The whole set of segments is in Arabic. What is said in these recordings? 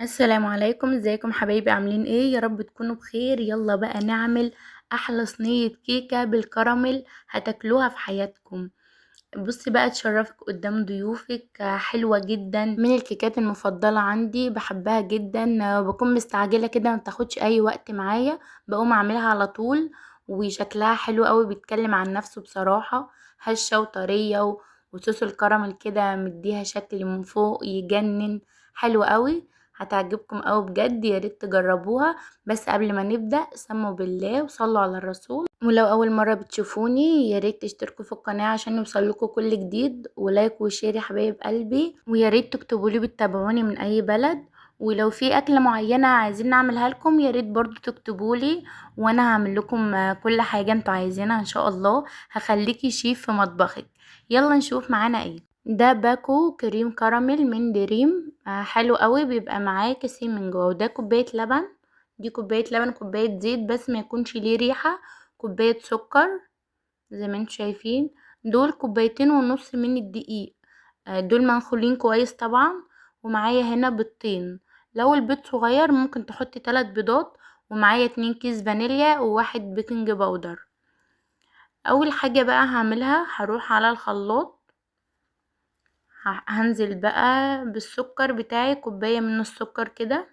السلام عليكم، ازيكم حبايبي؟ عاملين ايه؟ يا رب تكونوا بخير. يلا بقى نعمل احلى صينية كيكة بالكراميل هتاكلوها في حياتكم. بصي بقى تشرفك قدام ضيوفك، حلوة جدا، من الكيكات المفضلة عندي، بحبها جدا. بكون مستعجلة كده، ما بتاخدش اي وقت معايا، بقوم اعملها على طول. وشكلها حلو قوي، بيتكلم عن نفسه بصراحة. هشة وطرية وصوص الكراميل كده مديها شكل من فوق يجنن. حلو قوي، هتعجبكم قوي بجد، يا ريت تجربوها. بس قبل ما نبدأ سموا بالله وصلوا على الرسول. ولو اول مرة بتشوفوني يا ريت تشتركوا في القناة عشان يوصلكوا كل جديد، ولايك وشير يا حبايب قلبي. ويا ريت تكتبوا لي بتتابعوني من اي بلد. ولو في اكلة معينة عايزين نعملها لكم يا ريت برضو تكتبوا لي، وانا هعمل لكم كل حاجة انتوا عايزينها ان شاء الله. هخليكي شيف في مطبخك. يلا نشوف معانا ايه. ده باكو كريم كراميل من دريم، حلو قوي، بيبقى معاه كيسين من جوه. وده كوباية لبن. دي كوباية لبن، كوباية زيت بس ما يكونش ليه ريحة. كوباية سكر زي ما انتوا شايفين. دول كوبايتين ونص من الدقيق، دول منخولين كويس طبعا. ومعايا هنا بيضتين، لو البيض صغير ممكن تحطي 3 بيضات. ومعايا 2 كيس فانيليا وواحد بيكنج باودر. اول حاجة بقى هعملها، هروح على الخلاط. هنزل بقى بالسكر بتاعي، كوباية من السكر كده.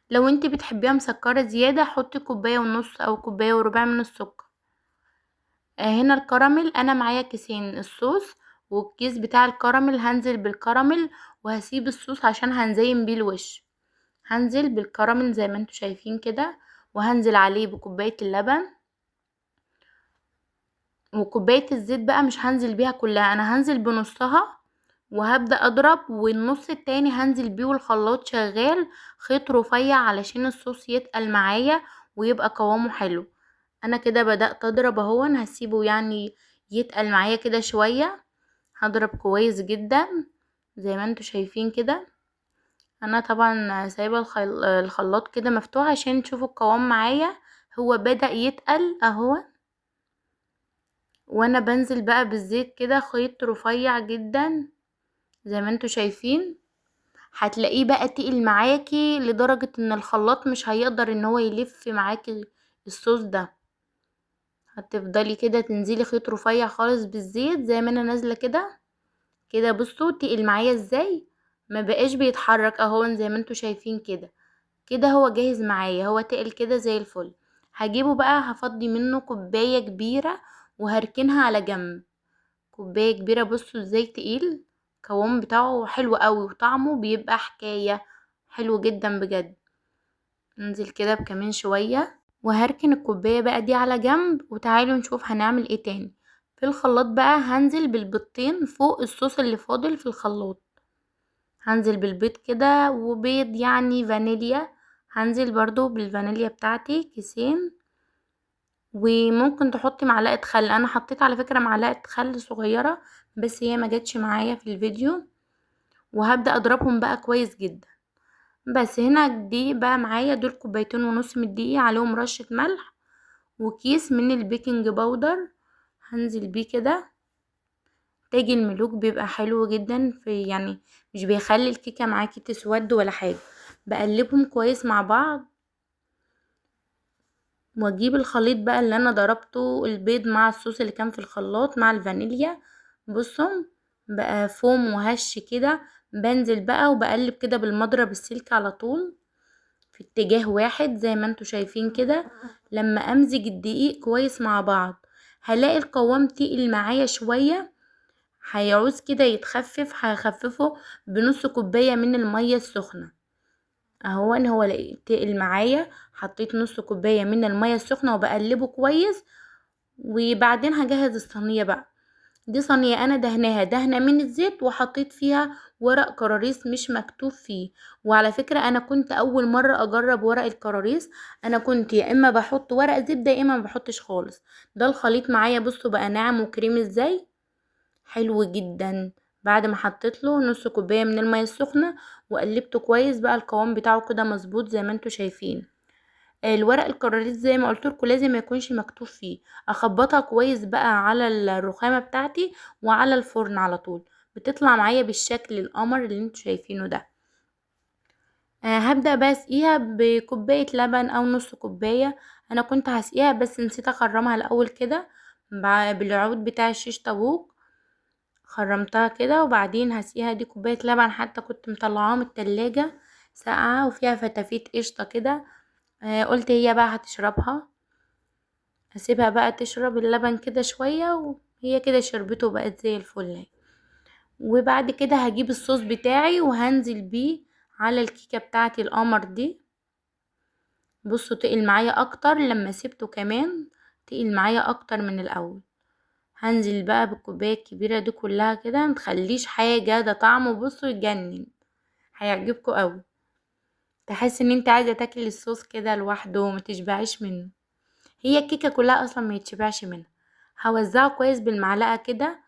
لو انتي بتحبيها مسكرة زيادة حطي كوباية ونص او كوباية وربع من السكر. هنا الكراميل انا معايا كيسين الصوص، والكيس بتاع الكراميل هنزل بالكراميل. وهسيب الصوص عشان هنزين بيه الوش. هنزل بالكراميل زي ما انتوا شايفين كده. وهنزل عليه بكوباية اللبن. وكوباية الزيت بقى مش هنزل بيها كلها، انا هنزل بنصها. وهبدأ اضرب، والنص التاني هنزل بيه والخلاط شغال. خيط رفيع علشان الصوص يتقل معايا ويبقى قوامه حلو. انا كده بدأت اضرب اهو، انا هسيبه يعني يتقل معايا كده شوية. هضرب كويس جدا زي ما انتوا شايفين كده. انا طبعا سايبه الخلاط كده مفتوح عشان تشوفوا القوام معايا. هو بدأ يتقل اهو. وانا بنزل بقى بالزيت كده خيط رفيع جدا زي ما انتوا شايفين. هتلاقيه بقى تقل معاكي لدرجة ان الخلاط مش هيقدر ان هو يلف معاكي الصوص ده. هتفضلي كده تنزلي خيط رفيع خالص بالزيت زي ما انا نازله كده. كده بصوا تقل معايا ازاي، ما بقاش بيتحرك اهو زي ما انتوا شايفين كده. كده هو جاهز معايا، هو تقل كده زي الفل. هجيبه بقى هفضي منه كوبايه كبيره وهركنها على جنب. كوبايه كبيره، بصوا ازاي تقيل. القوام بتاعه حلو قوي وطعمه بيبقى حكايه. حلو جدا بجد. ننزل كده بكمان شويه. وهركن الكوباية بقى دي على جنب، وتعالوا نشوف هنعمل ايه تاني. في الخلاط بقى هنزل بالبيضتين فوق الصوص اللي فاضل في الخلاط. هنزل بالبيض كده، وبيض يعني فانيليا. هنزل برضو بالفانيليا بتاعتي كيسين. وممكن تحطي معلقة خل، انا حطيت على فكرة معلقة خل صغيرة بس هي ما جاتش معايا في الفيديو. وهبدأ اضربهم بقى كويس جدا. بس هنا الدقيق بقى معايا، دول كوبايتين ونص من الدقيق عليهم رشة ملح. وكيس من البيكنج باودر هنزل بيه كده. تاج الملوك بيبقى حلو جدا في يعني، مش بيخلي الكيكة معاكي تسود ولا حاجة. بقلبهم كويس مع بعض. واجيب الخليط بقى اللي انا ضربته، البيض مع الصوص اللي كان في الخلاط مع الفانيليا. بصوا بقى فوم وهش كده. بنزل بقى وبقلب كده بالمضرب السلك على طول في اتجاه واحد زي ما انتوا شايفين كده. لما امزج الدقيق كويس مع بعض هلاقي القوام تقل معايا شوية. هيعوز كده يتخفف، هخففه بنص كوباية من المية السخنة. اهو هو تقل معايا. حطيت نص كوباية من المية السخنة وبقلبه كويس. وبعدين هجهز الصينية بقى. دي صينية انا دهناها دهنة من الزيت، وحطيت فيها ورق كراريس مش مكتوب فيه. وعلى فكرة انا كنت اول مرة اجرب ورق الكراريس. انا كنت يا اما بحط ورق زبدة يا اما ما بحطش خالص. ده الخليط معايا بصوا بقى ناعم وكريم ازاي. حلو جدا. بعد ما حطيت له نص كوباية من المية السخنة وقلبته كويس بقى القوام بتاعه كده مظبوط زي ما انتوا شايفين. الورق الكراريس زي ما قلت لكم لازم ما يكونش مكتوب فيه. اخبطها كويس بقى على الرخامة بتاعتي وعلى الفرن على طول. بتطلع معايا بالشكل القمر اللي انتوا شايفينه ده. هبدأ بقى اسقيها بكوباية لبن او نص كوباية. انا كنت هسقيها بس نسيت اخرمها الاول كده بالعود بتاع الشيش طاووق. خرمتها كده وبعدين هسقيها دي كوباية لبن، حتى كنت مطلعاها من التلاجة ساقعة وفيها فتافيت قشطة كده. قلت هي بقى هتشربها، هسيبها بقى تشرب اللبن كده شوية وهي كده شربته بقت زي الفل اهي. وبعد كده هجيب الصوص بتاعي وهنزل بيه على الكيكة بتاعتي القمر دي. بصوا تقل معايا اكتر لما سيبته كمان، تقل معايا اكتر من الاول. هنزل بقى بالكوباية الكبيرة دي كلها كده، متخليش حاجة، ده طعمه بصوا يجنن، هيعجبكم قوي. تحس ان انت عايزة تاكل الصوص كده لوحده وما تشبعيش منه. هي الكيكة كلها اصلا ما يتشبعش منها. هوزعه كويس بالمعلقة كده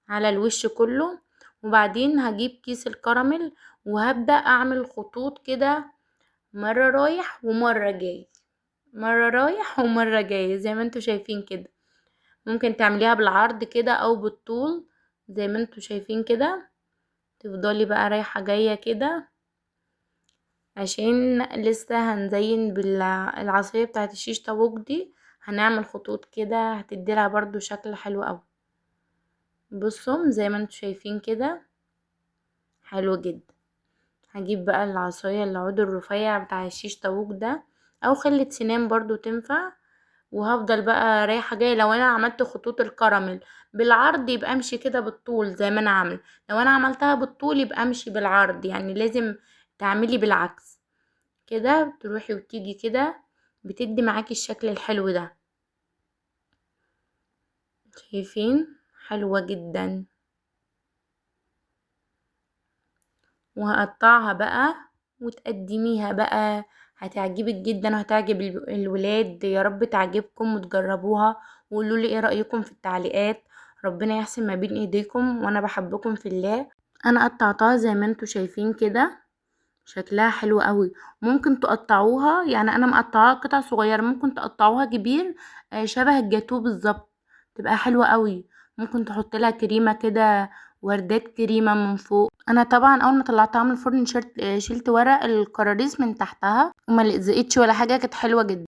على الوش كله. وبعدين هجيب كيس الكراميل وهبدأ اعمل خطوط كده، مرة رايح ومرة جاي، مرة رايح ومرة جاي زي ما انتوا شايفين كده. ممكن تعمليها بالعرض كده او بالطول زي ما انتوا شايفين كده. تفضلي بقى رايحة جاية كده، عشان لسه هنزين بالعصاية بتاعت الشيش طاووق دي. هنعمل خطوط كده هتديلها برضو شكل حلو اوي. بصوا زي ما انتوا شايفين كده، حلو جدا. هجيب بقى العصاية العود الرفيع بتاع الشيش طاووق ده، او خلة سنان برضو تنفع. وهفضل بقى رايحة جاية. لو انا عملت خطوط الكراميل بالعرض يبقى امشي كده بالطول زي ما انا عامله، لو انا عملتها بالطول يبقى امشي بالعرض، يعني لازم تعملي بالعكس كده. تروحي وتيجي كده بتدي معاكي الشكل الحلو ده. شايفين؟ حلوة جدا. وهقطعها بقى وتقدميها بقى، هتعجبك جدا وهتعجب الولاد. يا رب تعجبكم وتجربوها وقولوا لي ايه رأيكم في التعليقات. ربنا يحسن ما بين ايديكم، وانا بحبكم في الله. انا قطعتها زي ما انتوا شايفين كده، شكلها حلو قوي. ممكن تقطعوها، يعني انا مقطعاها قطع صغيره، ممكن تقطعوها كبير شبه الجاتو بالظبط، تبقى حلوه قوي. ممكن تحط لها كريمه كده، وردات كريمه من فوق. انا طبعا اول ما طلعتها من الفرن شلت ورق الكراريس من تحتها وما لزقتش ولا حاجه، كانت حلوه جدا.